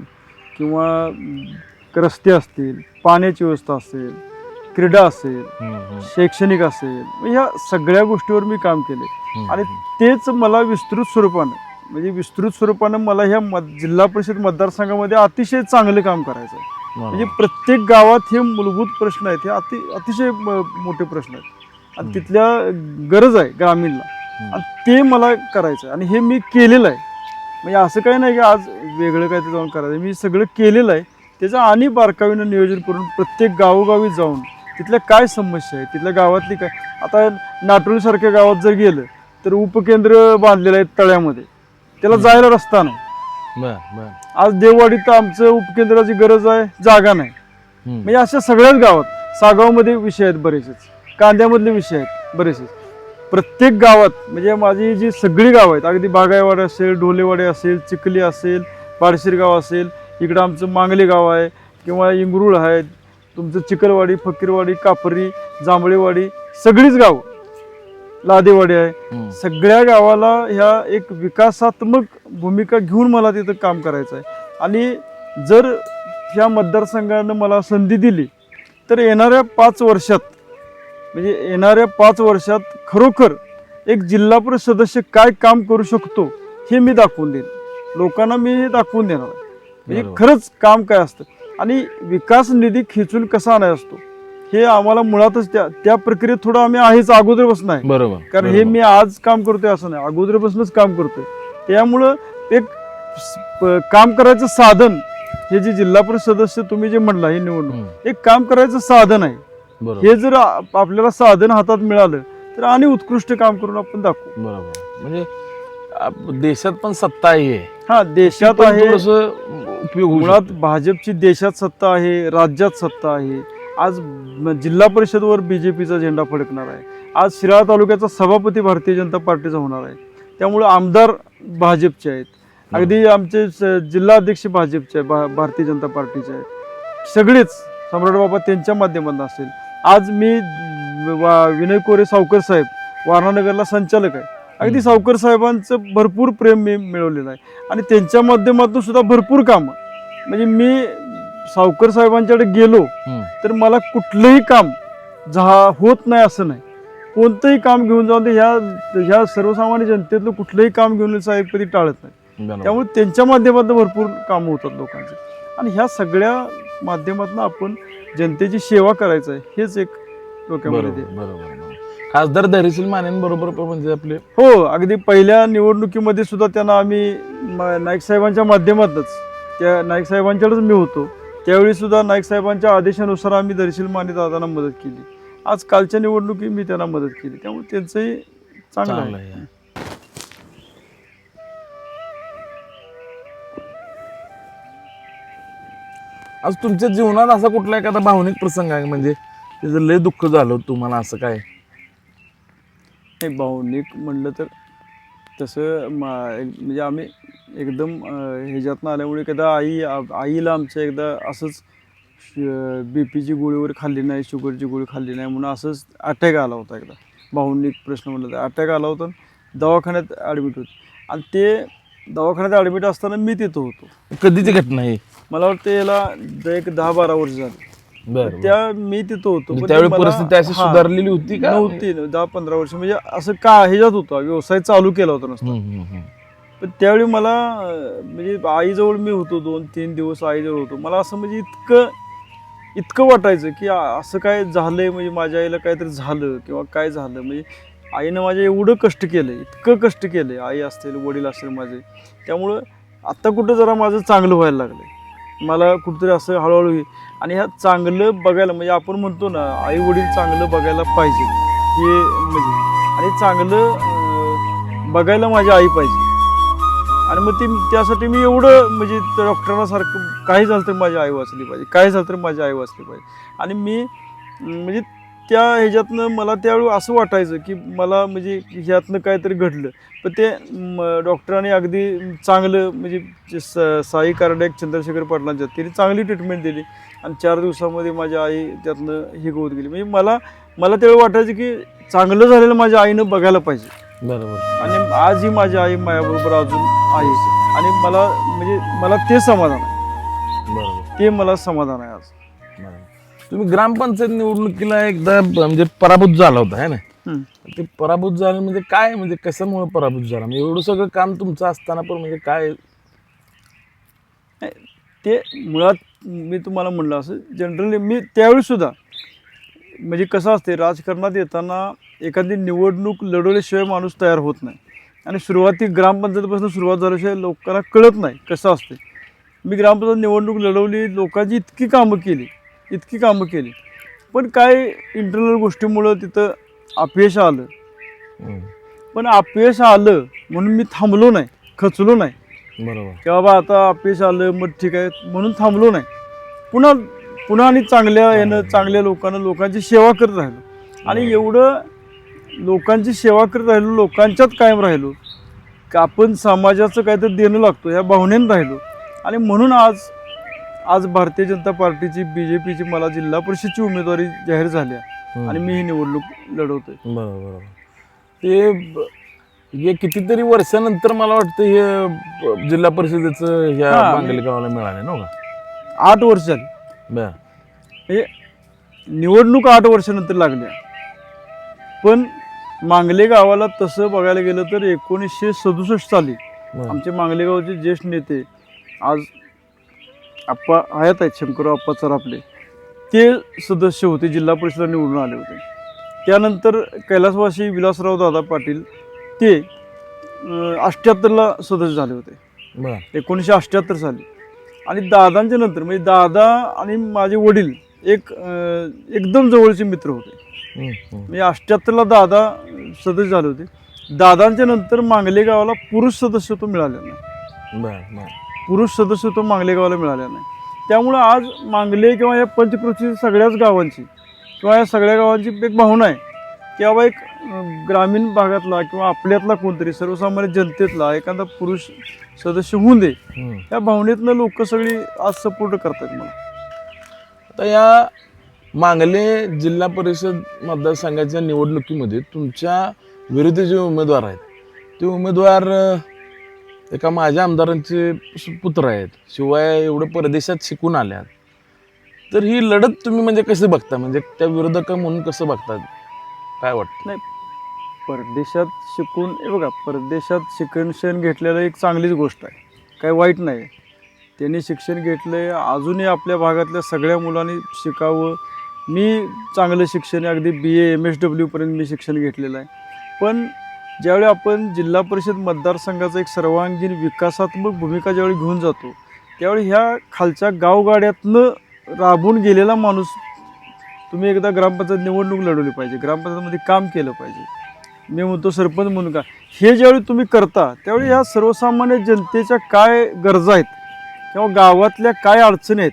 किंवा रस्ते असतील, पाण्याची व्यवस्था असेल, क्रीडा असेल, शैक्षणिक असेल, ह्या सगळ्या गोष्टीवर मी काम केले. आणि तेच मला विस्तृत स्वरूपानं मला ह्या जिल्हा परिषद मतदारसंघामध्ये अतिशय चांगलं काम करायचं आहे. म्हणजे प्रत्येक गावात हे मूलभूत प्रश्न आहेत, हे अतिशय मोठे प्रश्न आहेत आणि तिथल्या गरज आहे ग्रामीणला, आणि ते मला करायचं आहे आणि हे मी केलेलं आहे. म्हणजे असं काही नाही की आज वेगळं काय ते जाऊन करायचं, मी सगळं केलेलं आहे. त्याचं आणि बारकावीनं नियोजन करून प्रत्येक गावोगावी जाऊन तिथल्या काय समस्या आहे, तिथल्या गावातली काय, आता नाटोलीसारख्या गावात जर गेलं तर उपकेंद्र बांधलेलं आहे तळ्यामध्ये, त्याला जायला रस्ता नाही. आज देववाडीत तर आमचं उपकेंद्राची गरज आहे, जागा नाही. म्हणजे अशा सगळ्याच गावात, सागावमध्ये विषय आहेत बरेचसे, कांद्यामधले विषय आहेत बरेचसे. प्रत्येक गावात म्हणजे माझी जी सगळी गाव आहेत, अगदी बागायवाडी असेल, ढोलेवाडी असेल, चिखली असेल, बाडशिरगाव असेल, इकडं आमचं मांगले गाव आहे किंवा इंगरुळ आहे, तुमचं चिखलवाडी, फकीरवाडी, कापरी, जांभळेवाडी, सगळीच गावं, लादेवाडी आहे, सगळ्या गावाला ह्या एक विकासात्मक भूमिका घेऊन मला तिथं काम करायचं आहे. आणि जर ह्या मतदारसंघानं मला संधी दिली तर येणाऱ्या 5 वर्षात खरोखर एक जिल्हा परिषद सदस्य काय काम करू शकतो हे मी दाखवून देईन लोकांना, मी हे दाखवून देणार आहे. म्हणजे खरंच काम काय असतं आणि विकास निधी खिचून कसा आणायचा असतो हे आम्हाला मुळातच त्या प्रक्रियेत थोडं आम्ही आहेच, अगोदरपासून आहे. बरोबर. कारण हे मी आज काम करतोय असं नाही, अगोदरपासूनच काम करतोय. त्यामुळं एक काम करायचं साधन, हे जे जिल्हा परिषद सदस्य तुम्ही जे म्हणला, हे निवडणूक एक काम करायचं साधन आहे. हे जर आपल्याला साधन हातात मिळालं तर आणि उत्कृष्ट काम करून आपण दाखवू. बरोबर. म्हणजे देशात पण सत्ता आहे. हा, देशात आहे. उपयोग मुळात भाजपची देशात सत्ता आहे, राज्यात सत्ता आहे. आज जिल्हा परिषदवर बीजेपीचा झेंडा फडकणार आहे. आज शिराळा तालुक्याचा सभापती भारतीय जनता पार्टीचा होणार आहे. त्यामुळे आमदार भाजपचे आहेत, अगदी आमचे जिल्हा अध्यक्ष भाजपचे आहे, भारतीय जनता पार्टीचे आहेत. सगळेच सम्राट बाबा त्यांच्या माध्यमातून असेल. आज मी विनय कोरे सावकर साहेब वारणानगरला संचालक आहे, अगदी सावकर साहेबांचं भरपूर प्रेम मी मिळवलेलं आहे आणि त्यांच्या माध्यमातून सुद्धा भरपूर कामं. म्हणजे मी सावकर साहेबांच्याकडे गेलो तर मला कुठलंही काम होत नाही असं नाही, कोणतंही काम घेऊन जाऊन ह्या सर्वसामान्य जनतेतलं कुठलंही काम घेऊन साहेब कधी टाळत नाही. त्यामुळे त्यांच्या माध्यमातून भरपूर कामं होतात लोकांचे आणि ह्या सगळ्या माध्यमातून आपण जनतेची सेवा करायचं आहे, हेच एक डोक्यामध्ये. खासदार धैर्यशील मानेंबरोबर म्हणजे आपले हो, अगदी पहिल्या निवडणुकीमध्ये सुद्धा त्यांना आम्ही नाईक साहेबांच्या माध्यमातूनच, त्या नाईक साहेबांच्याकडेच मी होतो त्यावेळी सुद्धा नाईक साहेबांच्या आदेशानुसार आम्ही धैर्यशील माने दादांना मदत केली. आज कालच्या निवडणुकीत मी त्यांना मदत केली, त्यामुळे त्यांचंही चांगलं आहे. आज तुमच्या जीवनात असा कुठला एखादा भावनिक प्रसंग आहे म्हणजे त्याचं लय दुःख झालं तुम्हाला, असं काय? नाही, भावनिक म्हणलं तर तसं म्हणजे आम्ही एकदम ह्याच्यातनं आल्यामुळे एकदा आईला आमच्या एकदा असंच बीपीची गोळी वगैरे खाल्ली नाही, शुगरची गोळी खाल्ली नाही म्हणून असंच अटॅक आला होता. एकदा भावनिक प्रश्न म्हणलं तर अटॅक आला होता, दवाखान्यात ॲडमिट होते आणि ते दवाखान्यात ॲडमिट असताना मी तिथं होतो. कधीची घटना आहे? मला वाटतं याला एक 10-12 वर्ष झाली. मी तिथं होतो. त्यावेळी परिस्थिती अशी सुधारलेली होती का? नव्हती. 10-15 वर्ष म्हणजे असं का ह्याच्यात होतं, व्यवसाय चालू केला होता नसता. पण त्यावेळी मला म्हणजे आईजवळ मी होतो, 2-3 दिवस आईजवळ होतो. मला असं म्हणजे इतकं वाटायचं की असं काय झालंय, म्हणजे माझ्या आईला काहीतरी झालं किंवा काय झालं. म्हणजे आईनं माझ्या एवढं कष्ट केलं, इतकं कष्ट केलं, आई असतील, वडील असतील माझे. त्यामुळं आत्ता कुठं जरा माझं चांगलं व्हायला लागलं, मला कुठंतरी असं हळूहळू. आणि ह्या चांगलं बघायला म्हणजे आपण म्हणतो ना, आई वडील चांगलं बघायला पाहिजे. हे म्हणजे आणि चांगलं बघायला माझी आई पाहिजे. आणि मग त्यासाठी मी एवढं म्हणजे त्या डॉक्टरांना सारखं काही झालं तर माझी आई वाचली पाहिजे, काही झालं तर माझी आई वाचली पाहिजे. आणि मी म्हणजे त्या ह्याच्यातनं मला त्यावेळी असं वाटायचं की मला म्हणजे ह्यातनं काहीतरी घडलं. पण ते डॉक्टरांनी अगदी चांगलं म्हणजे साई कार्डियाक चंद्रशेखर पाटलांच्या त्यांनी चांगली ट्रीटमेंट दिली आणि 4 दिवसामध्ये माझी आई त्यातनं हे होत गेली. म्हणजे मला त्यावेळी वाटायचं की चांगलं झालेलं माझ्या आईनं बघायला पाहिजे. बरोबर. आणि आजही माझी आई माझ्याबरोबर अजून आहे आणि मला ते समाधान आहे. बरोबर. ते मला समाधान आहे आज. तुम्ही ग्रामपंचायत निवडणुकीला एकदा म्हणजे पराभूत झाला होता है ना. ते पराभूत झालं म्हणजे काय, म्हणजे कशामुळे पराभूत झाला, म्हणजे एवढं सगळं काम तुमचं असताना पण म्हणजे काय ते मुळात मी तुम्हाला म्हणलं असं जनरली मी त्यावेळी सुद्धा म्हणजे कसं असते राजकारणात येताना एखादी निवडणूक लढवल्याशिवाय माणूस तयार होत नाही. आणि ग्रामपंचायतीपासून सुरुवात झाल्याशिवाय लोकांना कळत नाही कसं असते. मी ग्रामपंचायत निवडणूक लढवली, लोकांची इतकी कामं केली पण काय इंटरनल गोष्टीमुळं तिथं अपयश आलं. पण अपयश आलं म्हणून मी थांबलो नाही, खचलो नाही. बरोबर. की बाबा आता अपयश आलं मग ठीक आहे म्हणून थांबलो नाही. पुन्हा आणि चांगल्या लोकांची सेवा करत राहिलो. आणि एवढं लोकांची सेवा करत राहिलो, लोकांच्यात कायम राहिलो की आपण समाजाचं काहीतरी देणं लागतो ह्या भावनेनं राहिलो. आणि म्हणून आज भारतीय जनता पार्टीची BJPची मला जिल्हा परिषदची उमेदवारी जाहीर झाली आणि मी ही निवडणूक लढवतोय. बरोबर. हे कितीतरी वर्षानंतर मला वाटतं हे जिल्हा परिषदेचं ह्या बांगली गावाला मिळालं ना का. 8 वर्ष झाली. म्हणजे निवडणूक 8 वर्षानंतर लागल्या. पण मांगले गावाला तसं बघायला गेलं तर 1967 साली आमचे मांगले गावचे ज्येष्ठ नेते आज आप्पा हयात आहेत, शंकरराव आप्पा चरापले, ते सदस्य होते, जिल्हा परिषदेला निवडून आले होते. त्यानंतर कैलासवासी विलासराव दादा पाटील ते 78ला सदस्य झाले होते, 1978 साली. आणि दादांच्या नंतर म्हणजे दादा आणि माझे वडील एकदम जवळचे मित्र होते. म्हणजे 78ला दादा सदस्य झाले होते. दादांच्या नंतर मांगले गावाला पुरुष सदस्यत्व मिळालेलं नाही. पुरुष सदस्यत्व मांगले गावाला मिळालेलं नाही. त्यामुळं आज मांगले किंवा या पंचक्रोशीच्या सगळ्याच गावांची किंवा या सगळ्या गावांची एक भावना आहे की बाबा एक ग्रामीण भागातला किंवा आपल्यातला कोणतरी सर्वसामान्य जनतेतला एखादा पुरुष सदस्य होऊन दे, या भावनेतनं लोक सगळी आज सपोर्ट करतात मला. आता या मांगले जिल्हा परिषद मतदारसंघाच्या निवडणुकीमध्ये तुमच्या विरोधी जे उमेदवार आहेत ते उमेदवार एका माझ्या आमदारांचे पुत्र आहेत, शिवाय एवढं परदेशात शिकून आल्यात. तर ही लढत तुम्ही म्हणजे कसे बघता, म्हणजे त्या विरोधक म्हणून कसं बघतात, काय वाटतं? नाही, परदेशात शिकून बघा, परदेशात शिक्षण घेतलेलं एक चांगलीच गोष्ट आहे, काही वाईट नाही. त्यांनी शिक्षण घेतलंय, अजूनही आपल्या भागातल्या सगळ्या मुलांनी शिकावं. मी चांगलं शिक्षण अगदी BA MSW पर्यंत मी शिक्षण घेतलेलं आहे. पण ज्यावेळी आपण जिल्हा परिषद मतदारसंघाचा एक सर्वांगीण विकासात्मक भूमिका ज्यावेळी घेऊन जातो त्यावेळी ह्या खालच्या गावगाड्यातनं राबून गेलेला माणूस, तुम्ही एकदा ग्रामपंचायत निवडणूक लढवली पाहिजे, ग्रामपंचायतमध्ये काम केलं पाहिजे, मी म्हणतो सरपंच म्हणून का, हे ज्यावेळी तुम्ही करता त्यावेळी ह्या सर्वसामान्य जनतेच्या काय गरजा आहेत किंवा गावातल्या काय अडचणी आहेत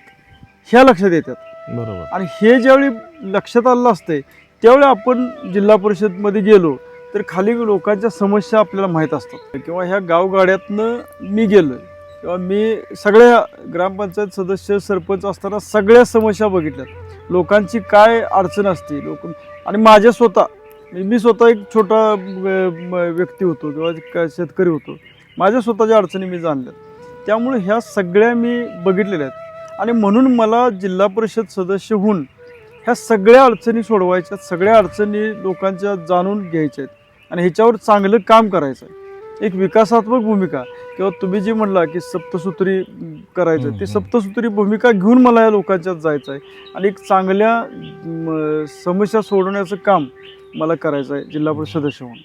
ह्या लक्षात येतात. बरोबर. आणि हे ज्यावेळी लक्षात आलेलं असते त्यावेळी आपण जिल्हा परिषदमध्ये गेलो तर खाली लोकांच्या समस्या आपल्याला माहीत असतात. किंवा ह्या गावगाड्यातनं मी गेलोय किंवा मी सगळ्या ग्रामपंचायत सदस्य सरपंच असताना सगळ्या समस्या बघितल्यात, लोकांची काय अडचण असते आणि माझ्या मी स्वतः एक छोटा व्यक्ती होतो किंवा शेतकरी होतो, माझ्या स्वतःच्या अडचणी मी जाणल्यात. त्यामुळे ह्या सगळ्या मी बघितलेल्या आहेत आणि म्हणून मला जिल्हा परिषद सदस्य होऊन ह्या सगळ्या अडचणी सोडवायच्या, सगळ्या अडचणी लोकांच्या जाणून घ्यायच्या आहेत आणि ह्याच्यावर चांगलं काम करायचं आहे. एक विकासात्मक भूमिका किंवा तुम्ही जे म्हणला की सप्तसूत्री करायचं, ती सप्तसूत्री भूमिका घेऊन मला या लोकांच्यात जायचं आहे आणि एक चांगल्या समस्या सोडवण्याचं काम मला करायचं आहे जिल्हा परिषद सदस्य म्हणून.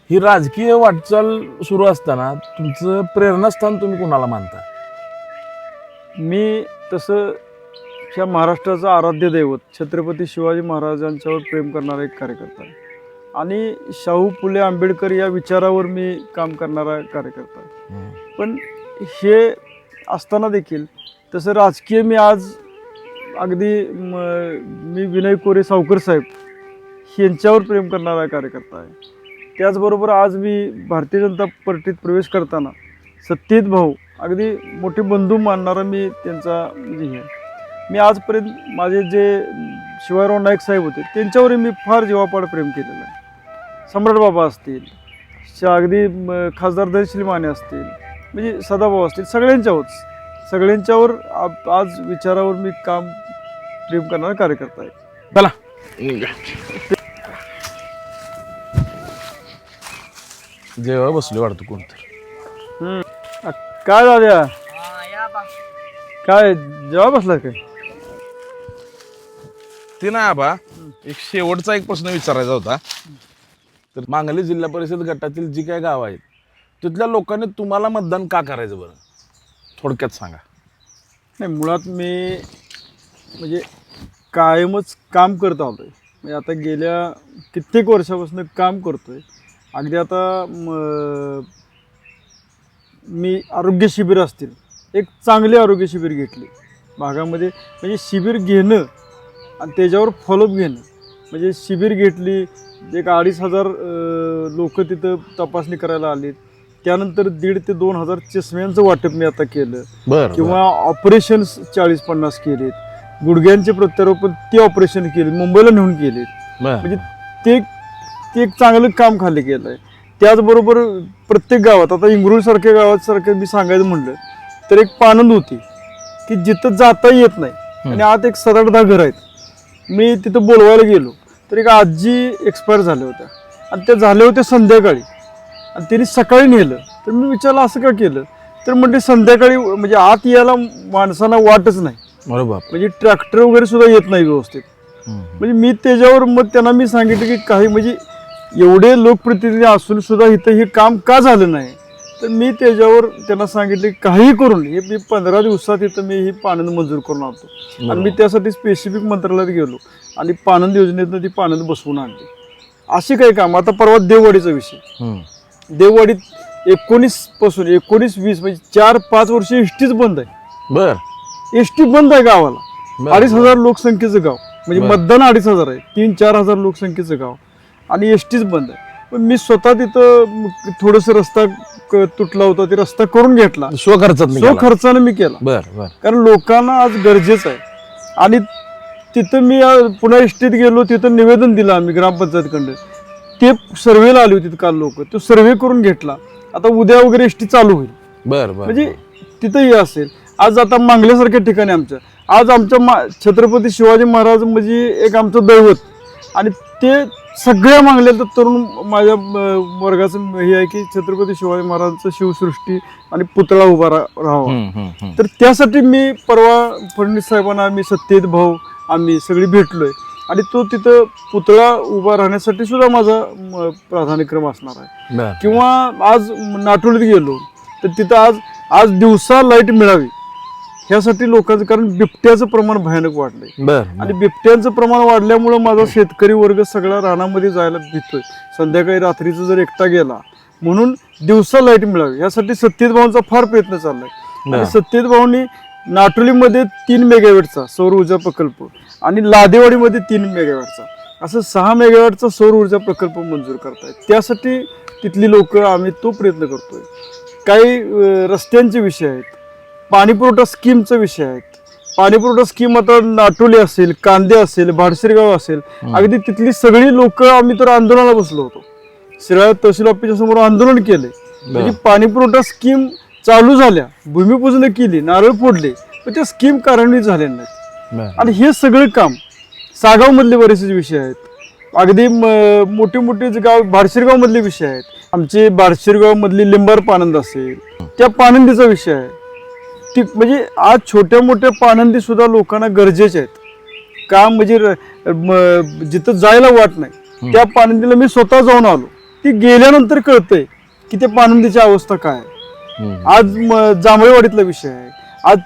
ही राजकीय वाटचाल सुरू असताना तुमचं प्रेरणास्थान तुम्ही कोणाला मानता? मी तसं ह्या महाराष्ट्राचं आराध्य दैवत छत्रपती शिवाजी महाराजांच्यावर प्रेम करणारा एक कार्यकर्ता आहे आणि शाहू फुले आंबेडकर या विचारावर मी काम करणारा कार्यकर्ता आहे. पण हे असताना देखील तसं राजकीय मी आज अगदी मी विनय कोरे सावकर साहेब यांच्यावर प्रेम करणारा कार्यकर्ता आहे. त्याचबरोबर आज मी भारतीय जनता पार्टीत प्रवेश करताना सत्तेत भाऊ अगदी मोठे बंधू मानणारा मी त्यांचा म्हणजे हे आहे. मी आजपर्यंत माझे जे शिवाजीराव नाईक साहेब होते त्यांच्यावरही मी फार जीवापाड प्रेम केलेलं आहे. सम्राट बाबा असतील, अगदी खासदार धैर्यशील माने असतील, म्हणजे सदाभाऊ असतील, सगळ्यांच्यावर आज विचारावर मी प्रेम करणारा कार्यकर्ता आहे. चला जेव्हा बसले वाटतं कोणतं काय दाद्या काय जेव्हा बसला काय ते नाही आबा, एक शेवटचा एक प्रश्न विचारायचा होता. तर मांगली जिल्हा परिषद गटातील जी काय गाव आहेत तिथल्या लोकांनी तुम्हाला मतदान का करायचं बरं, थोडक्यात सांगा. नाही, मुळात मी म्हणजे कायमच काम करत आलोय. म्हणजे आता गेल्या कित्येक वर्षापासून काम करतोय. अगदी आता मी आरोग्य शिबिर असतील, एक चांगली आरोग्य शिबिर घेतली भागामध्ये. म्हणजे शिबिर घेणं आणि त्याच्यावर फॉलोअप घेणं, म्हणजे शिबिर घेतली, एक 2,500 लोक तिथं तपासणी करायला आली. त्यानंतर 1,500 ते 2,000 चष्म्यांचं वाटप मी आता केलं. किंवा ऑपरेशन 40-50 केलेत. गुडघ्यांचे प्रत्यारोपण ते ऑपरेशन केले, मुंबईला नेऊन केलेत. म्हणजे ते एक चांगलं काम खाली केलं आहे. त्याचबरोबर प्रत्येक गावात, आता इंगरुळसारख्या गावासारखं मी सांगायचं म्हणलं तर एक पानंद होती की जिथं जाता येत नाही आणि आत एक 7-8 घर आहेत. मी तिथं बोलवायला गेलो तर एक आजी एक्सपायर झाल्या होत्या आणि त्या झाल्या होत्या संध्याकाळी आणि त्यांनी सकाळी नेलं. तर मी विचारलं असं का केलं, तर म्हणजे संध्याकाळी म्हणजे आत यायला माणसांना वाटच नाही. बरोबर, म्हणजे ट्रॅक्टर वगैरे सुद्धा येत नाही व्यवस्थित. म्हणजे मी त्याच्यावर मग त्यांना मी सांगितलं की काही म्हणजे एवढे लोकप्रतिनिधी असून सुद्धा इथं हे काम का झालं नाही. तर मी त्याच्यावर त्यांना सांगितलं की काही करून हे मी 15 दिवसात इथं मी ही पाणंद मंजूर करून आणतो. आणि मी त्यासाठी स्पेसिफिक मंत्रालयात गेलो आणि पाणंद योजनेतनं ती पाणंद बसवून आणली. अशी काही काम. आता परवा देववाडीचा विषय, देववाडीत 19 पासून 19-20 म्हणजे 4-5 वर्ष एसटीच बंद आहे. बर, एसटी बंद आहे गावाला. 2,500 लोकसंख्येचं गाव, म्हणजे मतदान 2,500 आहे, 3-4 हजार लोकसंख्येचं गाव आणि एसटीच बंद आहे. पण मी स्वतः तिथं थोडंसं रस्ता तुटला होता, ते रस्ता करून घेतला. स्वखर्चाने मी केला. कारण लोकांना आज गरजेचं आहे. आणि तिथं मी पुन्हा एसटीत गेलो, तिथं निवेदन दिलं आम्ही ग्रामपंचायतकडे. ते सर्वेला आली होती काल लोक, तो सर्वे करून घेतला. आता उद्या वगैरे एसटी चालू होईल. म्हणजे तिथंही असेल. आज आता मांगल्यासारख्या ठिकाणी आमच्या छत्रपती शिवाजी महाराज म्हणजे एक आमचं दैवत. आणि ते सगळ्या मागल्या तरुण माझ्या वर्गाचं हे आहे की छत्रपती शिवाजी महाराजांचं शिवसृष्टी आणि पुतळा उभा राहावा. तर त्यासाठी मी परवा फडणवीस साहेबांना आम्ही सत्तेत भाऊ आम्ही सगळी भेटलोय आणि तो तिथं पुतळा उभा राहण्यासाठी सुद्धा माझा प्राधान्यक्रम असणार आहे. किंवा आज नाटोलीत गेलो तर तिथं आज दिवसा लाईट मिळावी ह्यासाठी लोकांचं, कारण बिबट्याचं प्रमाण भयानक वाढलंय. आणि बिबट्यांचं प्रमाण वाढल्यामुळे माझा शेतकरी वर्ग सगळा रानामध्ये जायला भीतोय. संध्याकाळी रात्रीचं जर एकटा गेला म्हणून दिवसा लाईट मिळावी यासाठी सत्तेत भाऊंचा फार प्रयत्न चाललाय. आणि सत्तेत भाऊंनी नाटोलीमध्ये 3 मेगावॅटचा सौर ऊर्जा प्रकल्प आणि लादेवाडीमध्ये 3 मेगावॅटचा असं 6 मेगावॅटचा सौर ऊर्जा प्रकल्प मंजूर करतायत. त्यासाठी तिथली लोक आम्ही तो प्रयत्न करतोय. काही रस्त्यांचे विषय आहेत, पाणीपुरवठा स्कीमचा विषय आहेत. पाणीपुरवठा स्कीम आता नाटोली असेल, कांदे असेल, भाडशिरगाव असेल, अगदी तिथली सगळी लोक आम्ही तर आंदोलनाला बसलो होतो. शिराळा तहसील ऑफिसच्या समोर आंदोलन केले. म्हणजे पाणीपुरवठा स्कीम चालू झाल्या, भूमिपूजन केली, नारळ फोडले, पण त्या स्कीम कार्यान्वित झाल्या नाहीत. आणि हे सगळं काम सागाव मधले बरेचसे विषय आहेत. अगदी मोठे मोठे गाव भाडशिरगाव मधले विषय आहेत. आमचे भाडशिरगाव मधली लिंबार पानंद असेल, त्या पानंदीचा विषय आहे. ती म्हणजे आज छोट्या मोठ्या पानंदी सुद्धा लोकांना गरजेचे आहेत. काम म्हणजे जिथं जायला वाट नाही त्या पानंदीला मी स्वतः जाऊन आलो. ती गेल्यानंतर कळतंय की त्या पानंदीची अवस्था काय आहे. आज जांभळेवाडीतला विषय आहे. आज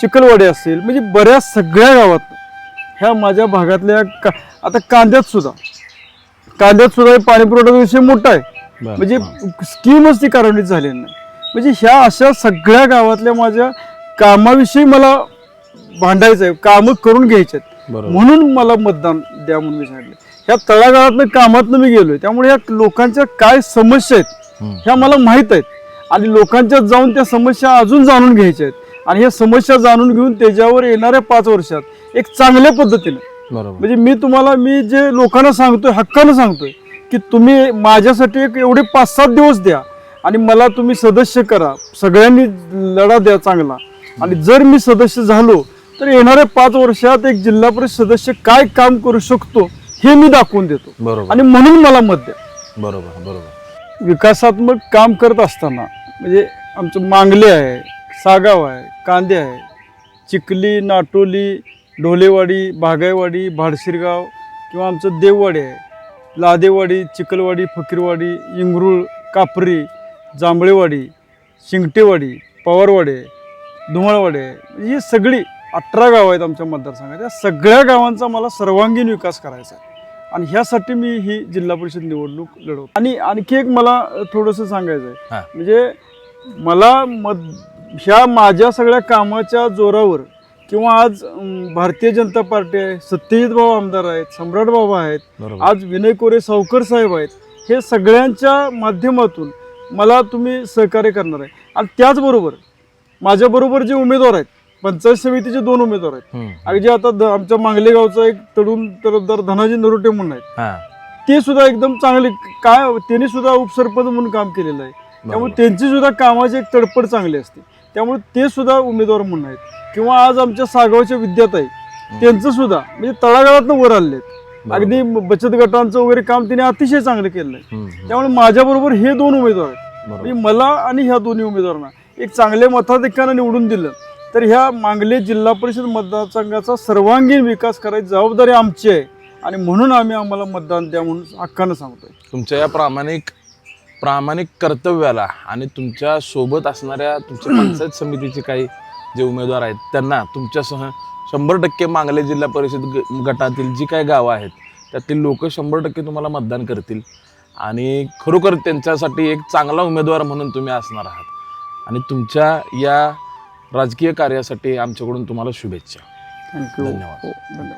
चिखलवाडी असेल, म्हणजे बऱ्याच सगळ्या गावात ह्या माझ्या भागातल्या आता कांद्यात सुद्धा पाणी पुरवठा विषय मोठा आहे, म्हणजे स्कीमच ती कार्यान्वित झालेली नाही. म्हणजे ह्या अशा सगळ्या गावातल्या माझ्या कामाविषयी मला भांडायचं आहे, कामं करून घ्यायचे आहेत, म्हणून मला मतदान द्या म्हणून मी सांगितलं. ह्या तळागाळातनं कामातनं मी गेलोय, त्यामुळे ह्या लोकांच्या काय समस्या आहेत ह्या मला माहीत आहेत, आणि लोकांच्यात जाऊन त्या समस्या अजून जाणून घ्यायच्या आहेत, आणि ह्या समस्या जाणून घेऊन त्याच्यावर येणाऱ्या 5 वर्षात एक चांगल्या पद्धतीने, म्हणजे मी जे लोकांना सांगतोय, हक्कानं सांगतोय की तुम्ही माझ्यासाठी एक एवढे 5-7 दिवस द्या आणि मला तुम्ही सदस्य करा, सगळ्यांनी लढा द्या चांगला, आणि जर मी सदस्य झालो तर येणाऱ्या 5 वर्षात एक जिल्हा परिषद सदस्य काय काम करू शकतो हे मी दाखवून देतो, आणि म्हणून मला मत द्या. बरोबर. विकासात्मक काम करत असताना म्हणजे आमचं मांगले आहे, सागाव आहे, कांदे आहे, चिखली, नाटोली, ढोलेवाडी, बागायवाडी, भाडशिरगाव किंवा आमचं देववाडी आहे, लादेवाडी, चिखलवाडी, फकीरवाडी, इंगरूळ, कापरी, जांभळेवाडी, शिंगटेवाडी, पवारवाडी, धुमाळवाडी आहे, ही सगळी 18 गावं आहेत आमच्या मतदारसंघात. या सगळ्या गावांचा मला सर्वांगीण विकास करायचा आहे, आणि ह्यासाठी मी ही जिल्हा परिषद निवडणूक लढवतो. आणि आणखी एक मला थोडंसं सांगायचं आहे, म्हणजे मला ह्या माझ्या सगळ्या कामाच्या जोरावर किंवा आज भारतीय जनता पार्टी आहे, सत्यजित भाऊ आमदार आहेत, सम्राट बाबा आहेत, आज विनय कोरे सावकर साहेब आहेत, हे सगळ्यांच्या माध्यमातून मला तुम्ही सहकार्य करणार आहे. आणि त्याचबरोबर माझ्याबरोबर जे उमेदवार आहेत, पंचायत समितीचे 2 उमेदवार आहेत, आणि जे आता आमच्या मांगले गावचा एक तरुण तरफदार धनाजी नरोटे म्हणून आहेत, ते सुद्धा एकदम चांगले, त्यांनी सुद्धा उपसरपंच म्हणून काम केलेलं आहे, त्यामुळे त्यांची सुद्धा कामाची एक तडपड चांगली असते, त्यामुळे ते सुद्धा उमेदवार म्हणून आहेत. किंवा आज आमच्या सागावच्या विद्याताई, त्यांचं सुद्धा म्हणजे तळागाळातनं वर आलेले आहेत, अगदी बचत गटांचं वगैरे काम त्यांनी अतिशय चांगलं केलेलं आहे. त्यामुळे माझ्याबरोबर हे 2 उमेदवार आहेत, म्हणजे मला आणि ह्या दोन्ही उमेदवारांना एक चांगल्या मताधिक्यानं निवडून दिलं तर ह्या मांगले जिल्हा परिषद मतदारसंघाचा सर्वांगीण विकास करायची जबाबदारी आमची आहे, आणि म्हणून आम्हाला मतदान द्या म्हणून हक्कानं सांगतोय. तुमच्या या प्रामाणिक कर्तव्याला आणि तुमच्या सोबत असणाऱ्या तुमच्या पंचायत समितीचे काही जे उमेदवार आहेत त्यांना तुमच्यासह 100% मांगले जिल्हा परिषद गटातील जी काही गावं आहेत त्यातील लोक 100% तुम्हाला मतदान करतील, आणि खरोखर त्यांच्यासाठी एक चांगला उमेदवार म्हणून तुम्ही असणार आहात. आणि तुमच्या या राजकीय कार्यासाठी आमच्याकडून तुम्हाला शुभेच्छा. थँक्यू. धन्यवाद. धन्यवाद.